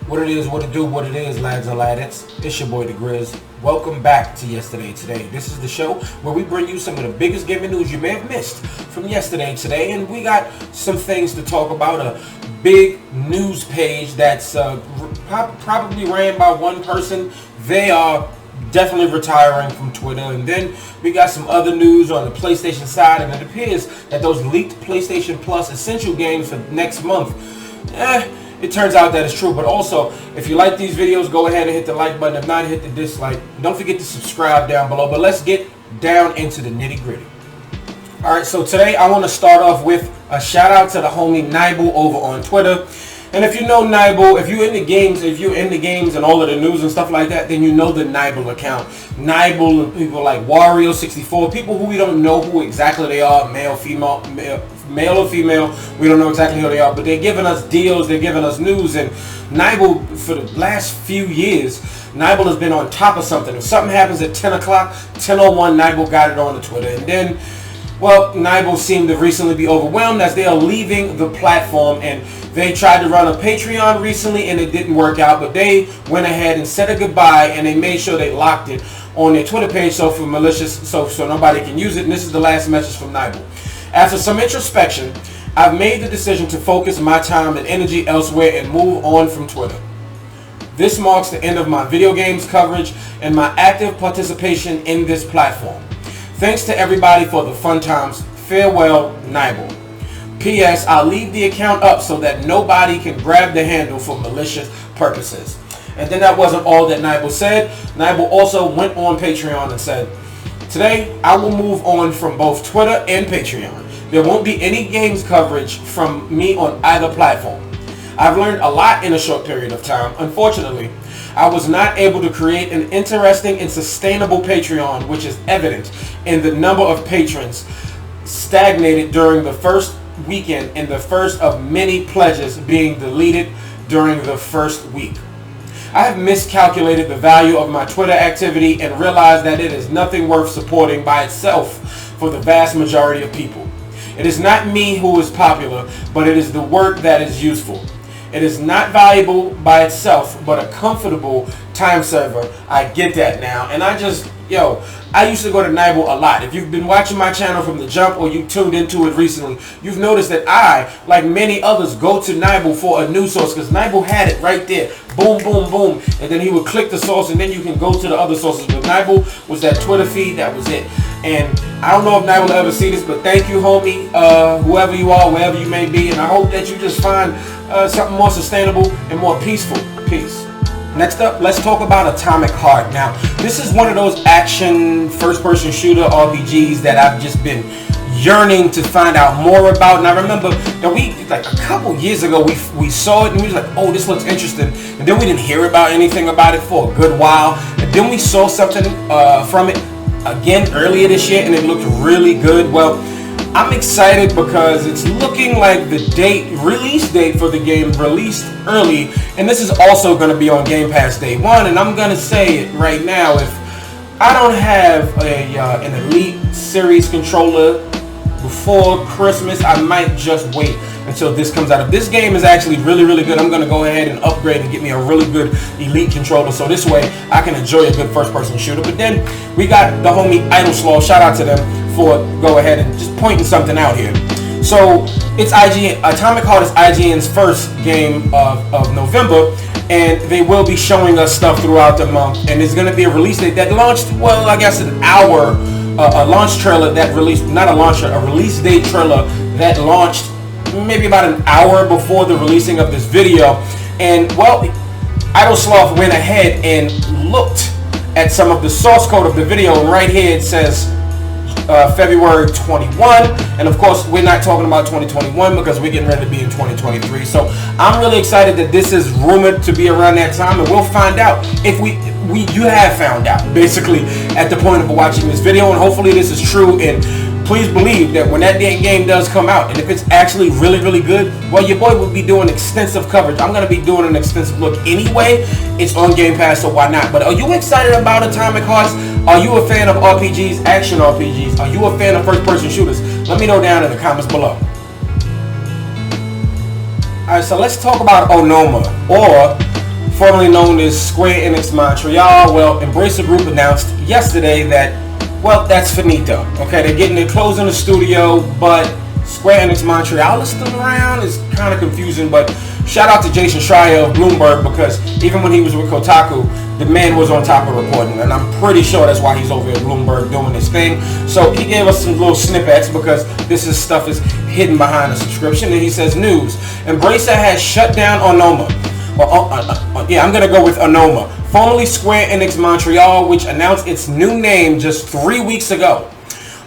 What it is, what it do, what it is, lads and ladettes. It's your boy, The Grizz. Welcome back to Yesterday Today. This is the show where we bring you some of the biggest gaming news you may have missed from yesterday today. And we got some things to talk about. A big news page that's probably ran by one person. They are definitely retiring from Twitter. And then we got some other news on the PlayStation side. And it appears that those leaked PlayStation Plus Essential games for next month, it turns out that it's true. But also, if you like these videos, go ahead and hit the like button. If not, hit the dislike. Don't forget to subscribe down below. But let's get down into the nitty gritty. Alright, so today I want to start off with a shout out to the homie Nibel over on Twitter. And if you know Nibel, if you're in the games and all of the news and stuff like that, then you know the Nibel account. Nibel and people like Wario64, people who we don't know who exactly they are, male or female, we don't know exactly who they are, but they're giving us deals, they're giving us news. And Nibel, for the last few years, Nibel has been on top of something. If something happens at 10 o'clock, 10:01, Nibel got it on the Twitter. And then, well, Nibel seemed to recently be overwhelmed as they are leaving the platform, and they tried to run a Patreon recently and it didn't work out, but they went ahead and said a goodbye, and they made sure they locked it on their Twitter page so nobody can use it. And this is the last message from Nibel. After some introspection, I've made the decision to focus my time and energy elsewhere and move on from Twitter. This marks the end of my video games coverage and my active participation in this platform. Thanks to everybody for the fun times. Farewell, Nibel. P.S. I'll leave the account up so that nobody can grab the handle for malicious purposes. And then that wasn't all that Nibel said. Nibel also went on Patreon and said, today, I will move on from both Twitter and Patreon. There won't be any games coverage from me on either platform. I've learned a lot in a short period of time. Unfortunately, I was not able to create an interesting and sustainable Patreon, which is evident in the number of patrons stagnated during the first weekend and the first of many pledges being deleted during the first week. I have miscalculated the value of my Twitter activity and realized that it is nothing worth supporting by itself for the vast majority of people. It is not me who is popular, but it is the work that is useful. It is not valuable by itself, but a comfortable time server. I get that now. And I used to go to Nibel a lot. If you've been watching my channel from the jump or you tuned into it recently, you've noticed that I, like many others, go to Nibel for a news source because Nibel had it right there. Boom, boom, boom. And then he would click the source and then you can go to the other sources. But Nibel was that Twitter feed, that was it. And I don't know if Nibel will ever see this, but thank you, homie, whoever you are, wherever you may be. And I hope that you just find something more sustainable and more peaceful. Peace. Next up, let's talk about Atomic Heart. Now, this is one of those action first-person shooter RPGs that I've just been yearning to find out more about. And I remember that like a couple years ago, we saw it and we was like, oh, this looks interesting. And then we didn't hear about anything about it for a good while. And then we saw something from it again earlier this year and it looked really good. Well, I'm excited because it's looking like the release date for the game released early, and this is also going to be on Game Pass day one. And I'm going to say it right now, if I don't have an Elite Series controller before Christmas, I might just wait until this comes out. If this game is actually really, really good, I'm going to go ahead and upgrade and get me a really good Elite controller, so this way I can enjoy a good first-person shooter. But then we got the homie Idle Slaw, shout out to them for go ahead and just pointing something out here. So it's Atomic Heart is IGN's first game of November, and they will be showing us stuff throughout the month. And there's going to be a release date that launched, well, I guess an hour, a launch trailer that released, not a launch trailer, a release date trailer that launched maybe about an hour before the releasing of this video. And well, Idle Sloth went ahead and looked at some of the source code of the video, and right here it says February 21, and of course we're not talking about 2021 because we're getting ready to be in 2023. So I'm really excited that this is rumored to be around that time, and we'll find out if you have found out basically at the point of watching this video, and hopefully this is true. And please believe that when that game does come out, and if it's actually really, really good, well, your boy will be doing extensive coverage. I'm going to be doing an extensive look anyway. It's on Game Pass, so why not? But are you excited about Atomic Hearts? Are you a fan of RPGs, action RPGs? Are you a fan of first-person shooters? Let me know down in the comments below. Alright, so let's talk about Onoma, or formerly known as Square Enix Montreal. Well, Embracer Group announced yesterday that, well, that's finito. Okay, they're closing the studio, but Square Enix Montreal is still around. It's kind of confusing, but shout out to Jason Schreier of Bloomberg, because even when he was with Kotaku, the man was on top of reporting, and I'm pretty sure that's why he's over at Bloomberg doing this thing. So he gave us some little snippets, because this stuff is hidden behind the subscription, and he says, news: Embracer has shut down Onoma. I'm going to go with Onoma, formerly Square Enix Montreal, which announced its new name just 3 weeks ago.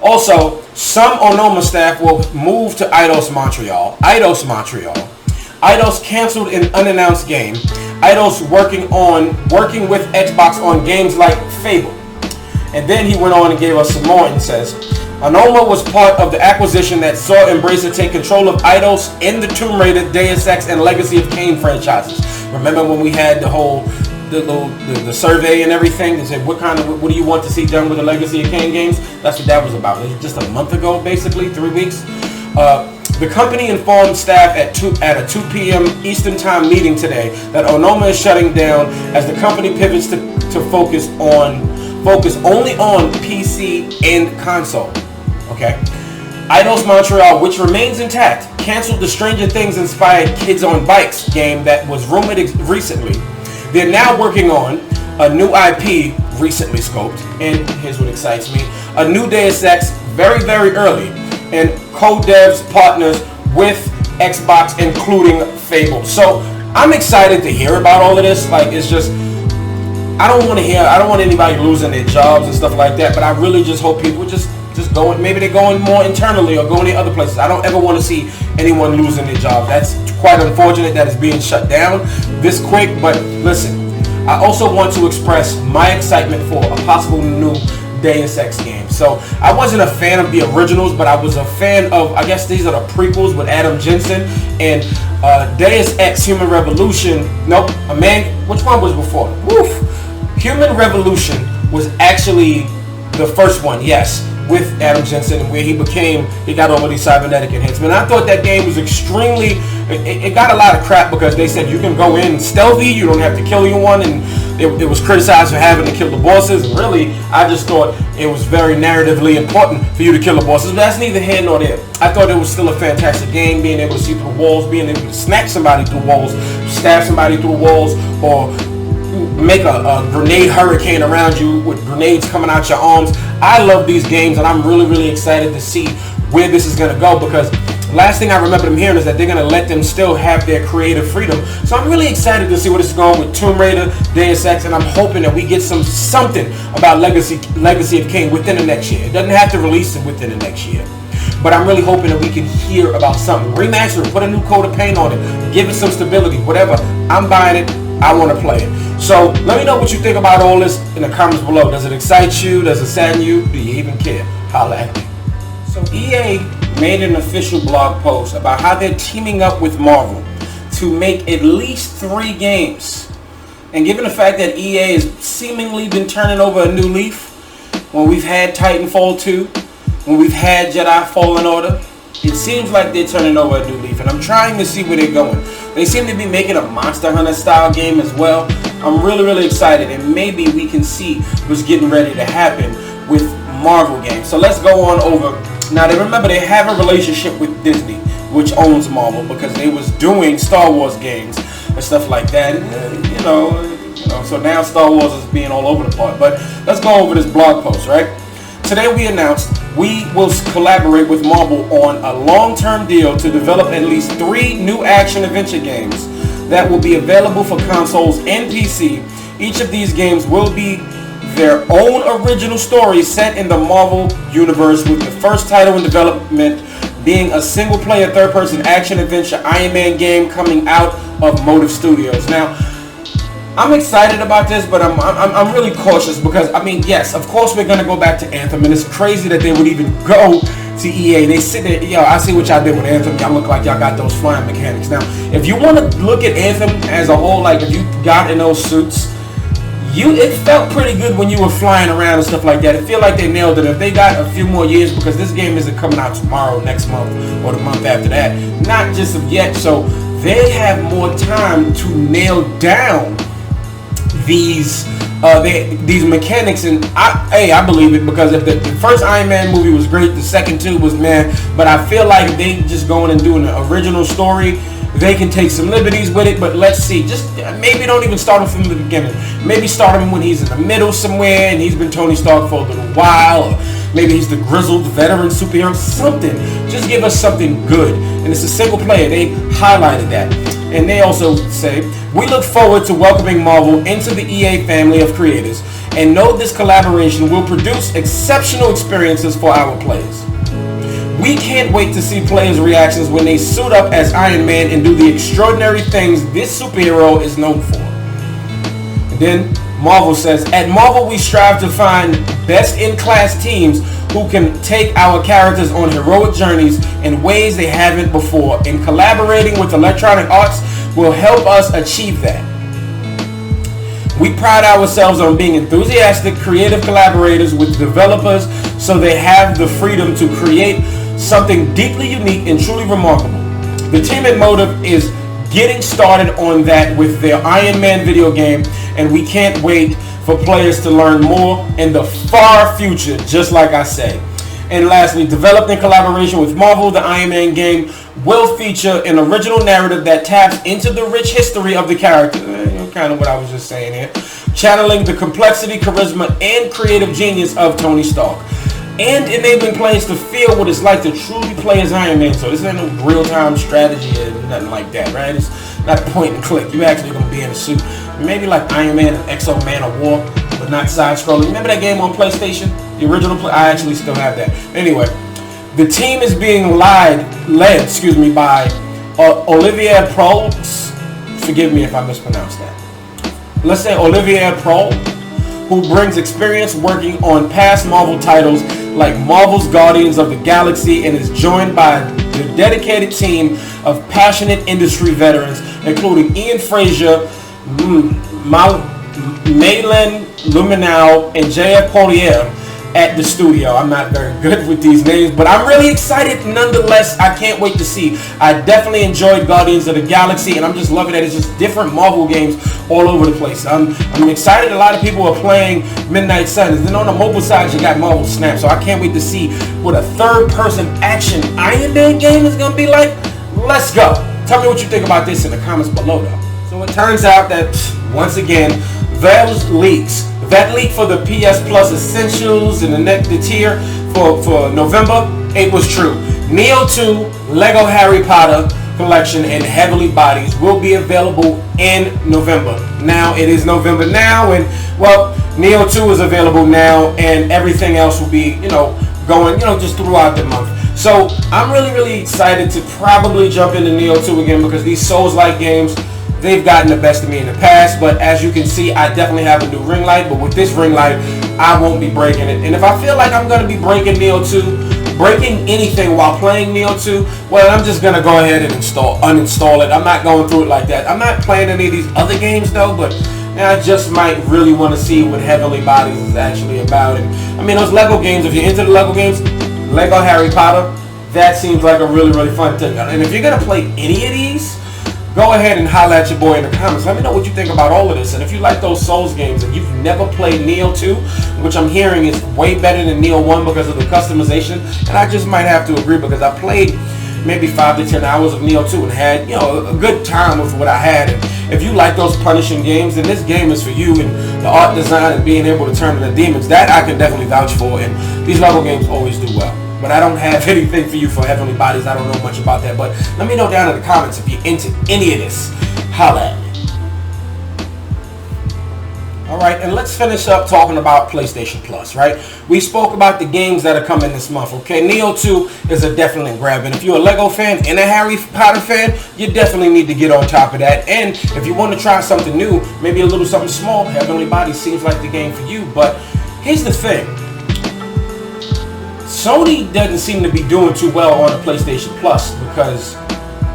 Also, some Onoma staff will move to Eidos Montreal. Eidos canceled an unannounced game. Eidos working with Xbox on games like Fable. And then he went on and gave us some more and says, Onoma was part of the acquisition that saw Embracer take control of Eidos in the Tomb Raider, Deus Ex, and Legacy of Kain franchises. Remember when we had the survey and everything and said what do you want to see done with the Legacy of Kain games? That's what that was about. It was just a month ago, basically 3 weeks. The company informed staff at a 2 p.m. Eastern Time meeting today that Onoma is shutting down as the company pivots to focus only on PC and console. Okay. Eidos Montreal, which remains intact, canceled the Stranger Things inspired Kids on Bikes game that was rumored recently. They're now working on a new IP recently scoped, and here's what excites me: a new Deus Ex very, very early, and co-devs partners with Xbox, including Fable. So I'm excited to hear about all of this. Like, it's just, I don't want anybody losing their jobs and stuff like that, but I really just hope people just go, maybe they're going more internally or going to other places. I don't ever want to see anyone losing their job. That's quite unfortunate that it's being shut down this quick, but listen, I also want to express my excitement for a possible new Deus Ex game. So I wasn't a fan of the originals, but I was a fan of, I guess these are the prequels with Adam Jensen, and Deus Ex Human Revolution. Which one was before? Human Revolution was actually the first one, yes, with Adam Jensen, where he got all of these cybernetic enhancements. I thought that game was it got a lot of crap because they said you can go in stealthy, you don't have to kill anyone, and it was criticized for having to kill the bosses. And really, I just thought it was very narratively important for you to kill the bosses, but that's neither here nor there. I thought it was still a fantastic game, being able to see through walls, being able to smack somebody through walls, stab somebody through walls, or make a grenade hurricane around you with grenades coming out your arms. I love these games, and I'm really, really excited to see where this is going to go, because last thing I remember them hearing is that they're going to let them still have their creative freedom. So I'm really excited to see where this is going with Tomb Raider, Deus Ex, and I'm hoping that we get something about Legacy of Kain within the next year. It doesn't have to release it within the next year, but I'm really hoping that we can hear about something. Remaster it, put a new coat of paint on it, give it some stability, whatever. I'm buying it. I want to play it. So let me know what you think about all this in the comments below. Does it excite you? Does it sadden you? Do you even care? Holla at me. So EA made an official blog post about how they're teaming up with Marvel to make at least 3 games. And given the fact that EA has seemingly been turning over a new leaf, when we've had Titanfall 2, when we've had Jedi Fallen Order, it seems like they're turning over a new leaf, and I'm trying to see where they're going. They seem to be making a Monster Hunter style game as well. I'm really, really excited, and maybe we can see what's getting ready to happen with Marvel games. So let's go on over. Now, remember, they have a relationship with Disney, which owns Marvel, because they was doing Star Wars games and stuff like that. And, so now Star Wars is being all over the place. But let's go over this blog post, right? Today we announced we will collaborate with Marvel on a long-term deal to develop at least 3 new action-adventure games that will be available for consoles and PC. Each of these games will be their own original story set in the Marvel universe, with the first title in development being a single-player third-person action-adventure Iron Man game coming out of Motive Studios. Now, I'm excited about this, but I'm really cautious because, I mean, yes, of course we're going to go back to Anthem, and it's crazy that they would even go to EA. They sit there, yo, I see what y'all did with Anthem. Y'all look like y'all got those flying mechanics. Now, if you want to look at Anthem as a whole, like if you got in those suits, it felt pretty good when you were flying around and stuff like that. It feel like they nailed it. If they got a few more years, because this game isn't coming out tomorrow, next month, or the month after that, not just of yet, so they have more time to nail down these mechanics, and I believe it, because if the first Iron Man movie was great, the second two was meh, but I feel like if they just going and doing the original story, they can take some liberties with it. But let's see, just maybe don't even start him from the beginning. Maybe start him when he's in the middle somewhere and he's been Tony Stark for a little while, or maybe he's the grizzled veteran superhero, something. Just give us something good. And it's a single player. They highlighted that. And they also say, we look forward to welcoming Marvel into the EA family of creators and know this collaboration will produce exceptional experiences for our players. We can't wait to see players' reactions when they suit up as Iron Man and do the extraordinary things this superhero is known for. And then Marvel says, at Marvel we strive to find best-in-class teams who can take our characters on heroic journeys in ways they haven't before, and collaborating with Electronic Arts will help us achieve that. We pride ourselves on being enthusiastic, creative collaborators with developers so they have the freedom to create something deeply unique and truly remarkable. The team at Motive is getting started on that with their Iron Man video game, and we can't wait for players to learn more in the far future, just like I say. And lastly, developed in collaboration with Marvel, the Iron Man game will feature an original narrative that taps into the rich history of the character, kind of what I was just saying here, channeling the complexity, charisma, and creative genius of Tony Stark, and enabling players to feel what it's like to truly play as Iron Man. So this ain't no real-time strategy or nothing like that, right? It's not point and click. You're actually going to be in a suit. Maybe like Iron Man and Exo Man of War, but not side-scrolling. Remember that game on PlayStation? The original I actually still have that. Anyway, the team is being led by Olivier Proulx. Forgive me if I mispronounced that. Let's say Olivier Proulx, who brings experience working on past Marvel titles like Marvel's Guardians of the Galaxy, and is joined by the dedicated team of passionate industry veterans, including Ian Frazier, Maylin Luminau, and J.F. Collier at the studio. I'm not very good with these names, but I'm really excited nonetheless. I can't wait to see. I definitely enjoyed Guardians of the Galaxy, and I'm just loving that it's just different Marvel games all over the place. I'm excited. A lot of people are playing Midnight Suns. Then on the mobile side, you got Marvel Snap, so I can't wait to see what a third-person action Iron Man game is going to be like. Let's go. Tell me what you think about this in the comments below, though. So it turns out that, once again, Valve's leaks. That leak for the PS Plus Essentials and the tier for November, it was true. Neo 2, Lego Harry Potter Collection, and Heavenly Bodies will be available in November. Now, it is November now, and, well, Neo 2 is available now, and everything else will be, going, just throughout the month. So, I'm really, really excited to probably jump into Neo 2 again, because these Souls-like games, they've gotten the best of me in the past, but as you can see, I definitely have a new ring light, but with this ring light, I won't be breaking it. And if I feel like I'm going to be breaking Neo 2, breaking anything while playing Neo 2, well, I'm just going to go ahead and uninstall it. I'm not going through it like that. I'm not playing any of these other games, though, but I just might really want to see what Heavenly Bodies is actually about. And those Lego games, if you're into the Lego games, Lego Harry Potter, that seems like a really, really fun thing. And if you're going to play any of these, go ahead and holler at your boy in the comments. Let me know what you think about all of this. And if you like those Souls games and you've never played Neo 2, which I'm hearing is way better than Neo 1 because of the customization, and I just might have to agree because I played maybe 5 to 10 hours of Neo 2 and had, a good time with what I had. And if you like those punishing games, then this game is for you. And the art design and being able to turn into demons, that I can definitely vouch for. And these Lego games always do well. But I don't have anything for you for Heavenly Bodies. I don't know much about that. But let me know down in the comments if you're into any of this. Holla at me. Alright, and let's finish up talking about PlayStation Plus, right? We spoke about the games that are coming this month, okay? Neo 2 is a definite grab. And if you're a Lego fan and a Harry Potter fan, you definitely need to get on top of that. And if you want to try something new, maybe a little something small, Heavenly Bodies seems like the game for you. But here's the thing. Sony doesn't seem to be doing too well on the PlayStation Plus because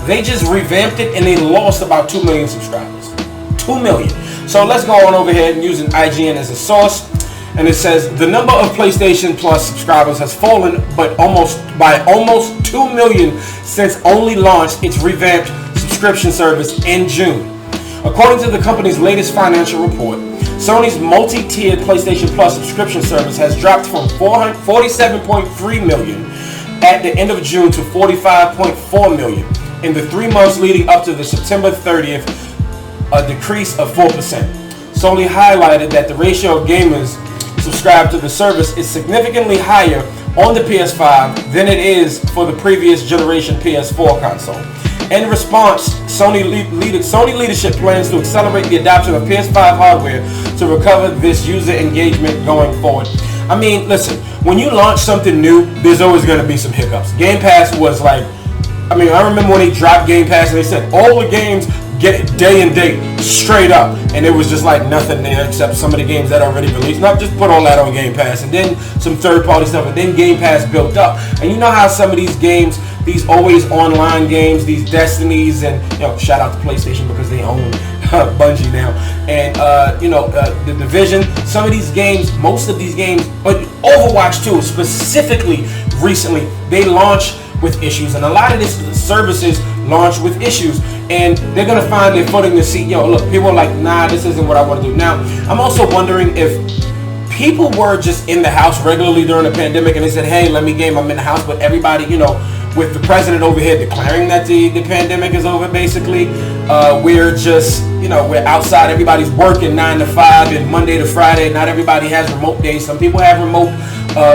they just revamped it and they lost about 2 million subscribers. 2 million. So let's go on over here and using IGN as a source. And it says the number of PlayStation Plus subscribers has fallen by almost 2 million since only launched its revamped subscription service in June. According to the company's latest financial report, Sony's multi-tiered PlayStation Plus subscription service has dropped from 47.3 million at the end of June to 45.4 million in the 3 months leading up to the September 30th, a decrease of 4%. Sony highlighted that the ratio of gamers subscribed to the service is significantly higher on the PS5 than it is for the previous generation PS4 console. In response, Sony leadership plans to accelerate the adoption of PS5 hardware to recover this user engagement going forward. I mean, listen, when you launch something new, there's always going to be some hiccups. Game Pass was like, I remember when they dropped Game Pass and they said all the games get day and date straight up, and it was just like nothing there except some of the games that are already released. Not just put all that on Game Pass, and then some third-party stuff, and then Game Pass built up. And you know how some of these games, these always online games, these Destinies, and shout out to PlayStation because they own Bungie now, and the Division. Some of these games, most of these games, but Overwatch 2 specifically recently, they launch with issues, and a lot of these services launch with issues, and they're gonna find their footing to see, look, people are like, nah, this isn't what I want to do. Now, I'm also wondering if people were just in the house regularly during the pandemic and they said, hey, let me game, I'm in the house, but everybody, with the president over here declaring that the pandemic is over, basically, we're just, we're outside, everybody's working 9 to 5 and Monday to Friday. Not everybody has remote days. Some people have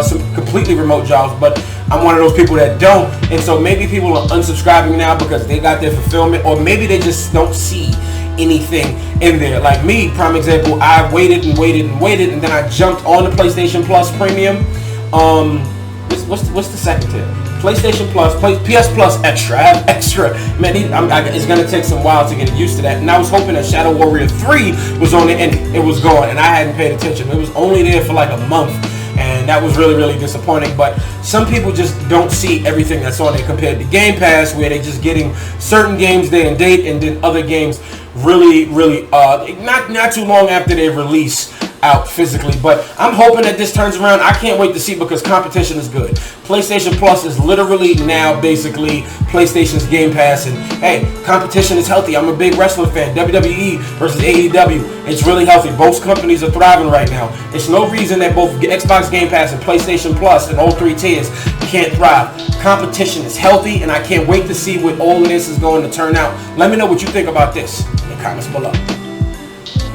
some completely remote jobs, but I'm one of those people that don't. And so maybe people are unsubscribing now because they got their fulfillment, or maybe they just don't see anything in there. Like me, prime example, I waited, and then I jumped on the PlayStation Plus Premium. What's the second tier? PlayStation Plus, PS Plus Extra. I have Extra. Man, it's going to take some while to get used to that. And I was hoping that Shadow Warrior 3 was on there, and it was gone, and I hadn't paid attention. It was only there for like a month, and that was really, really disappointing. But some people just don't see everything that's on there compared to Game Pass, where they're just getting certain games day and date, and then other games really, really not too long after they release out physically. But I'm hoping that this turns around. I can't wait to see, because competition is good. PlayStation Plus is literally now basically PlayStation's Game Pass, and hey, competition is healthy. I'm a big wrestling fan. WWE versus AEW, it's really healthy. Both companies are thriving right now. It's no reason that both Xbox Game Pass and PlayStation Plus and all 3 tiers can't thrive. Competition is healthy, and I can't wait to see what all of this is going to turn out. Let me know what you think about this in the comments below.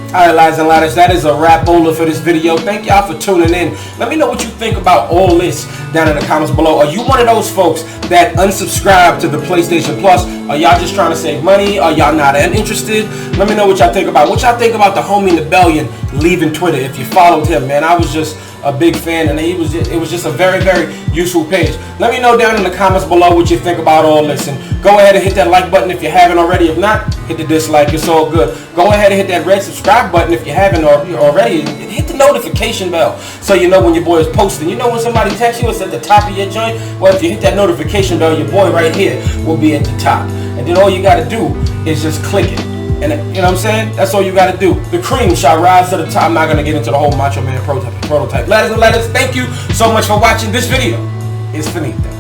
Alright, lads and ladders, that is a wrap over for this video. Thank y'all for tuning in. Let me know what you think about all this down in the comments below. Are you one of those folks that unsubscribe to the PlayStation Plus? Are y'all just trying to save money? Are y'all not interested? Let me know what y'all think about. What y'all think about the homie Rebellion leaving Twitter? If you followed him, man, I was just a big fan, and it was just a very, very useful page. Let me know down in the comments below what you think about all this, and go ahead and hit that like button if you haven't already. If not, hit the dislike. It's all good. Go ahead and hit that red subscribe button if you haven't already. Hit the notification bell so you know when your boy is posting. You know when somebody texts you, it's at the top of your joint. Well, if you hit that notification bell, your boy right here will be at the top, and then all you got to do is just click it. And you know what I'm saying? That's all you got to do. The cream shall rise to the top. I'm not going to get into the whole Macho Man prototype. Ladies and ladders, thank you so much for watching. This video is finito.